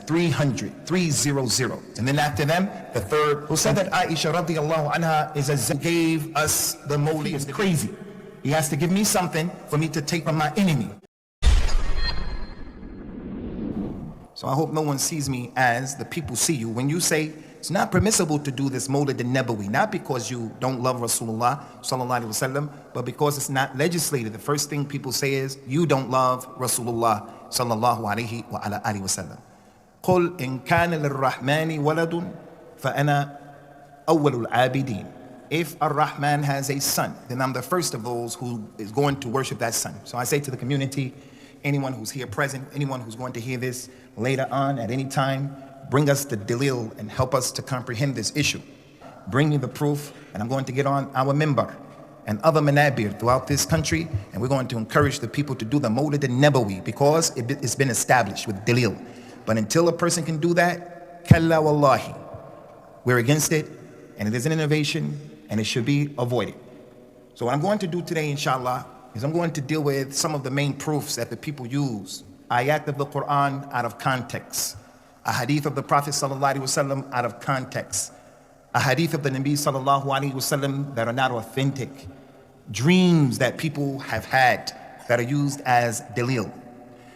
300, 300. And then after them, the third, who said that Aisha radiallahu anha is a gave us the Mawlid. It's crazy. He has to give me something for me to take from my enemy. So I hope no one sees me as the people see you. When you say it's not permissible to do this Mawlid al-Nabawi, not because you don't love Rasulullah sallallahu alaihi wasallam, but because it's not legislated. The first thing people say is you don't love Rasulullah sallallahu alaihi wa ala alihi wasallam. قل إن كان للرحمن ولد فأنا أول العابدين. If Ar-Rahman has a son, then I'm the first of those who is going to worship that son. So I say to the community, anyone who's here present, anyone who's going to hear this later on at any time, bring us the dalil and help us to comprehend this issue. Bring me the proof, and I'm going to get on our minbar and other manabir throughout this country, and we're going to encourage the people to do the Mawlid al-Nabawi because it's been established with dalil. But until a person can do that, kalla wallahi, we're against it, and it is an innovation, and it should be avoided. So what I'm going to do today, inshallah, is I'm going to deal with some of the main proofs that the people use. Ayat of the Quran out of context. A hadith of the Prophet sallallahu alaihi wasallam out of context. A hadith of the Nabi sallallahu alaihi wasallam that are not authentic. Dreams that people have had that are used as dalil.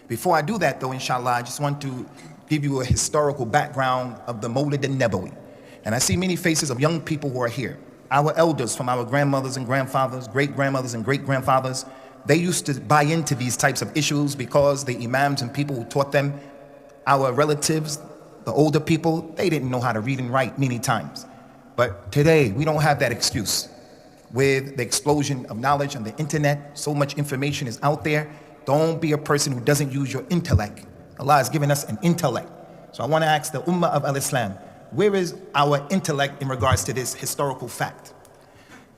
Before I do that though, inshallah, I just want to give you a historical background of the Mawlid al-Nabawi. And I see many faces of young people who are here. Our elders from our grandmothers and grandfathers, great-grandmothers and great-grandfathers, they used to buy into these types of issues because the imams and people who taught them, our relatives, the older people, they didn't know how to read and write many times. But today, we don't have that excuse. With the explosion of knowledge on the internet, so much information is out there. Don't be a person who doesn't use your intellect. Allah has given us an intellect. So I want to ask the Ummah of Al-Islam, where is our intellect in regards to this historical fact?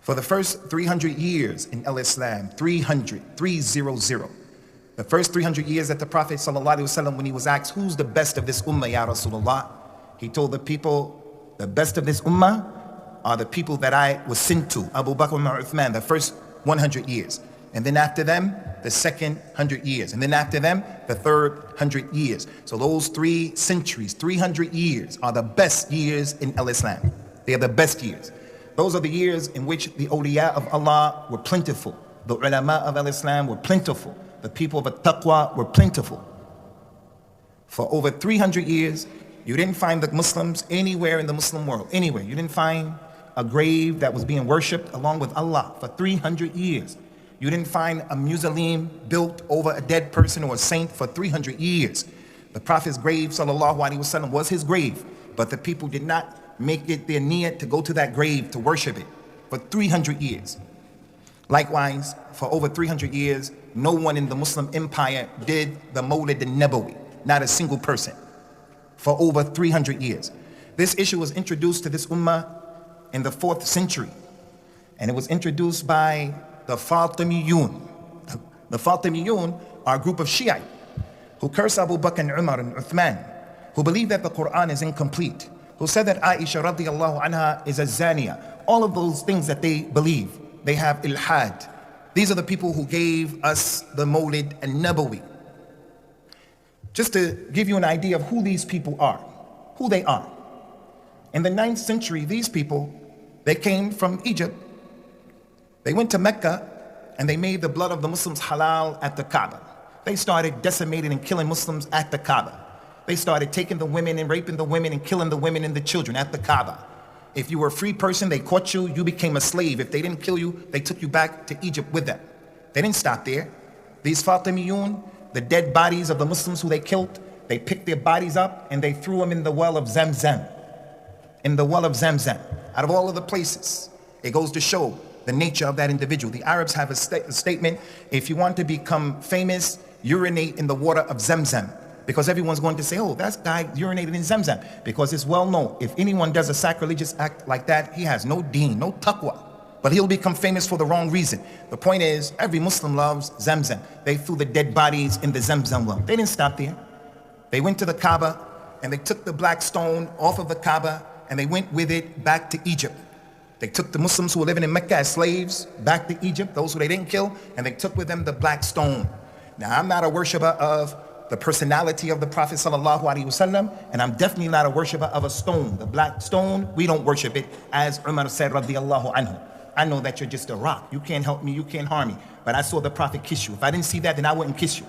For the first 300 years in Al-Islam, 300. The first 300 years that the Prophet ﷺ, when he was asked, who's the best of this ummah, ya Rasulullah? He told the people, the best of this ummah are the people that I was sent to, Abu Bakr and Uthman, the first 100 years. And then after them, the second 100 years. And then after them, the third 100 years. So those 3 centuries, 300 years are the best years in Al-Islam. They are the best years. Those are the years in which the awliya of Allah were plentiful. The ulama of Al-Islam were plentiful. The people of At-Taqwa were plentiful. For over 300 years, you didn't find the Muslims anywhere in the Muslim world, anywhere. You didn't find a grave that was being worshipped along with Allah for 300 years. You didn't find a mausoleum built over a dead person or a saint for 300 years. The Prophet's grave, sallallahu alaihi wasallam, was his grave, but the people did not make it their niyat to go to that grave to worship it for 300 years. Likewise, for over 300 years, no one in the Muslim empire did the Mawlid al-Nabawi, not a single person, for over 300 years. This issue was introduced to this ummah in the 4th century, and it was introduced by the Fatimiyun. The Fatimiyun are a group of Shiite who curse Abu Bakr and Umar and Uthman, who believe that the Quran is incomplete, who said that Aisha radiallahu anha is a zaniya. All of those things that they believe, they have ilhad. These are the people who gave us the Mawlid al-Nabawi. Just to give you an idea of who these people are, who they are. In the 9th century, these people, they came from Egypt. They went to Mecca and they made the blood of the Muslims halal at the Kaaba. They started decimating and killing Muslims at the Kaaba. They started taking the women and raping the women and killing the women and the children at the Kaaba. If you were a free person, they caught you, you became a slave. If they didn't kill you, they took you back to Egypt with them. They didn't stop there. These Fatimiyun, the dead bodies of the Muslims who they killed, they picked their bodies up and they threw them in the well of Zamzam. In the well of Zamzam. Out of all of the places. It goes to show the nature of that individual. The Arabs have a statement, if you want to become famous, urinate in the water of Zamzam. Because everyone's going to say, oh, that guy urinated in Zamzam. Because it's well known, if anyone does a sacrilegious act like that, he has no deen, no taqwa. But he'll become famous for the wrong reason. The point is, every Muslim loves Zamzam. They threw the dead bodies in the Zamzam well. They didn't stop there. They went to the Kaaba and they took the black stone off of the Kaaba and they went with it back to Egypt. They took the Muslims who were living in Mecca as slaves back to Egypt, those who they didn't kill, and they took with them the black stone. Now, I'm not a worshiper of the personality of the Prophet sallallahu alaihi wasallam, and I'm definitely not a worshiper of a stone. The black stone, we don't worship it, as Umar said, radiyallahu anhu. I know that you're just a rock. You can't help me, you can't harm me. But I saw the Prophet kiss you. If I didn't see that, then I wouldn't kiss you.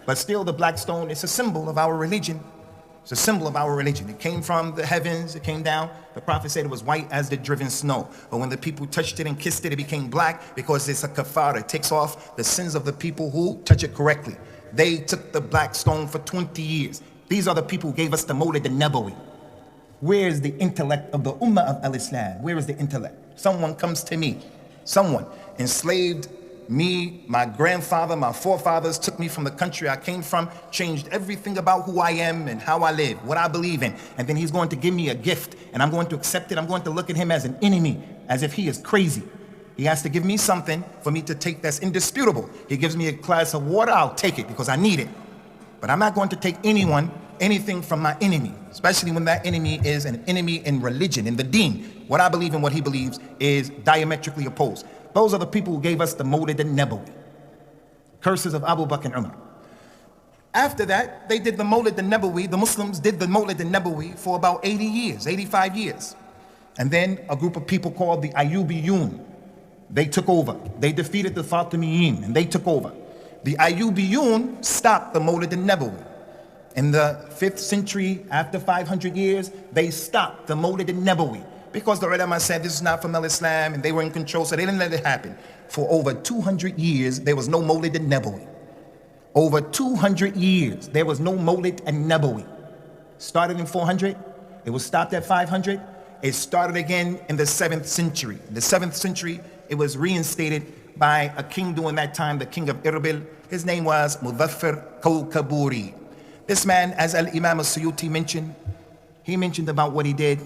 But still, the black stone is a symbol of our religion. It's a symbol of our religion. It came from the heavens, it came down. The Prophet said it was white as the driven snow. But when the people touched it and kissed it, it became black because it's a kafara. It takes off the sins of the people who touch it correctly. They took the black stone for 20 years. These are the people who gave us the Mawlid al-Nabawi. Where is the intellect of the Ummah of al-Islam? Where is the intellect? Someone comes to me. Someone enslaved me, my grandfather, my forefathers, took me from the country I came from, changed everything about who I am and how I live, what I believe in. And then he's going to give me a gift and I'm going to accept it. I'm going to look at him as an enemy, as if he is crazy. He has to give me something for me to take that's indisputable. He gives me a glass of water, I'll take it because I need it. But I'm not going to take anything from my enemy, especially when that enemy is an enemy in religion, in the deen. What I believe and what he believes is diametrically opposed. Those are the people who gave us the Mawlid al-Nabawi. Curses of Abu Bakr and Umar. After that, they did the Mawlid al-Nabawi. The Muslims did the Mawlid al-Nabawi for about 80 years, 85 years. And then a group of people called the Ayyubiyun, they took over. They defeated the Fatimiyin and they took over. The Ayyubiyun stopped the Mawlid al-Nabawi. In the 5th century, after 500 years, they stopped the Mawlid al-Nabawi because the ulama said this is not from al-Islam and they were in control, so they didn't let it happen. For over 200 years, there was no Mawlid al-Nabawi. Over 200 years, there was no Mawlid al-Nabawi. Started in 400, it was stopped at 500. It started again in the 7th century. In the 7th century, it was reinstated by a king during that time, the king of Irbil. His name was Muzaffar Kawkaburi. This man, as Al-Imam al-Suyuti mentioned, he mentioned about what he did.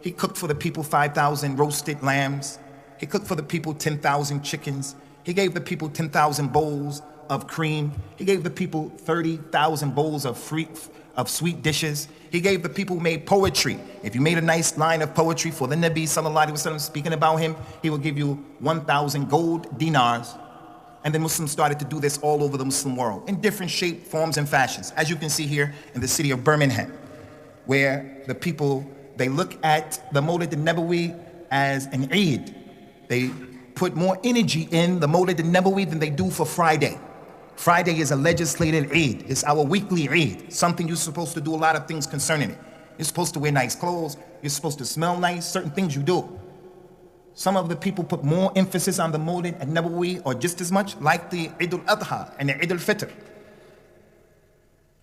He cooked for the people 5,000 roasted lambs. He cooked for the people 10,000 chickens. He gave the people 10,000 bowls of cream. He gave the people 30,000 bowls of sweet dishes. He gave the people who made poetry. If you made a nice line of poetry for the Nabi sallallahu alaihi wasallam speaking about him, he will give you 1,000 gold dinars. And then Muslims started to do this all over the Muslim world in different shapes, forms, and fashions. As you can see here in the city of Birmingham, where the people, they look at the Mawlid al-Nabawi as an Eid. They put more energy in the Mawlid al-Nabawi than they do for Friday. Friday is a legislated Eid. It's our weekly Eid, something you're supposed to do a lot of things concerning it. You're supposed to wear nice clothes. You're supposed to smell nice, certain things you do. Some of the people put more emphasis on the Mawlid al-Nabawi or just as much, like the Eid al-Adha and the Eid al-Fitr.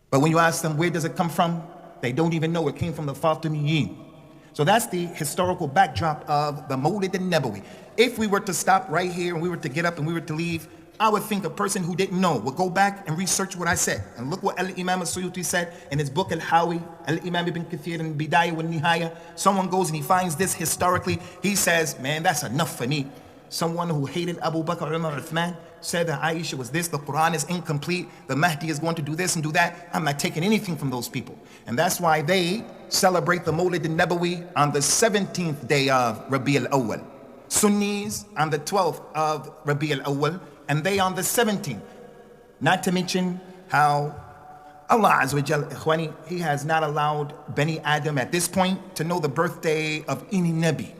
But when you ask them where does it come from, they don't even know it came from the Fatimiyin. So that's the historical backdrop of the Mawlid al-Nabawi. If we were to stop right here and we were to get up and we were to leave, I would think a person who didn't know would go back and research what I said. And look what Al-Imam al-Suyuti said in his book Al-Hawi, Al-Imam ibn Kathir in Bidayah wa Nihaya. Someone goes and he finds this historically. He says, man, that's enough for me. Someone who hated Abu Bakr, Umar, Uthman, said that Aisha was this, the Quran is incomplete, the Mahdi is going to do this and do that. I'm not taking anything from those people. And that's why they celebrate the Mawlid al-Nabawi on the 17th day of Rabi al-Awwal. Sunnis on the 12th of Rabi al-Awwal, and they on the 17th. Not to mention how Allah Azza wa Jal, Ikhwani, He has not allowed Bani Adam at this point to know the birthday of any Nabi.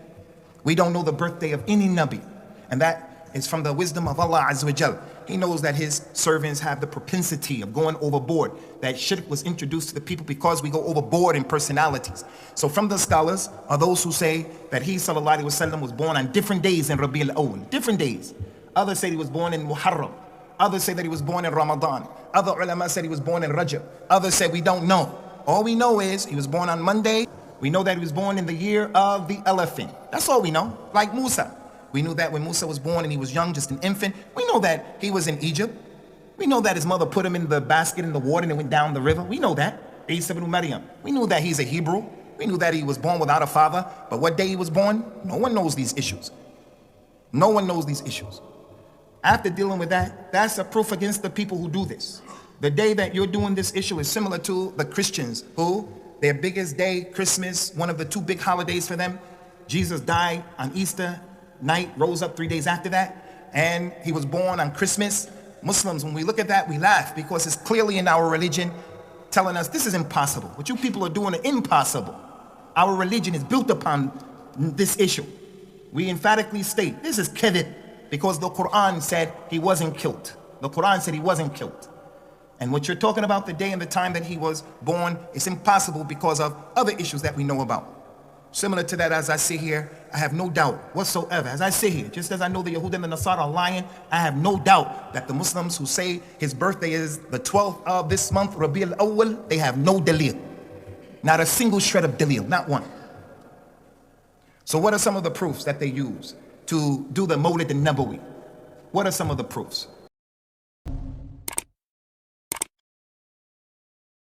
We don't know the birthday of any Nabi. And that is from the wisdom of Allah Azza wa Jal. He knows that His servants have the propensity of going overboard. That shirk was introduced to the people because we go overboard in personalities. So from the scholars are those who say that He sallallahu alaihi wasallam was born on different days in Rabi al-Awwal, different days. Others say he was born in Muharram. Others say that he was born in Ramadan. Other ulama said he was born in Rajab. Others said we don't know. All we know is he was born on Monday. We know that he was born in the year of the elephant. That's all we know. Like Musa. We knew that when Musa was born and he was young, just an infant. We know that he was in Egypt. We know that his mother put him in the basket in the water and it went down the river. We know that. Isa ibn Maryam. We knew that he's a Hebrew. We knew that he was born without a father. But what day he was born, no one knows these issues. No one knows these issues. After dealing with that, that's a proof against the people who do this. The day that you're doing this issue is similar to the Christians who, their biggest day, Christmas, one of the two big holidays for them, Jesus died on Easter night, rose up 3 days after that, and he was born on Christmas. Muslims, when we look at that, we laugh because it's clearly in our religion telling us this is impossible. What you people are doing is impossible. Our religion is built upon this issue. We emphatically state this is kadhib, because the Quran said he wasn't killed. The Quran said he wasn't killed. And what you're talking about, the day and the time that he was born, it's impossible because of other issues that we know about. Similar to that, as I sit here, I have no doubt whatsoever. As I sit here, just as I know the Yahud and the Nasara are lying, I have no doubt that the Muslims who say his birthday is the 12th of this month, Rabi al-Awwal, they have no dalil. Not a single shred of dalil, not one. So what are some of the proofs that they use to do the Mawlid al-Nabawi? What are some of the proofs?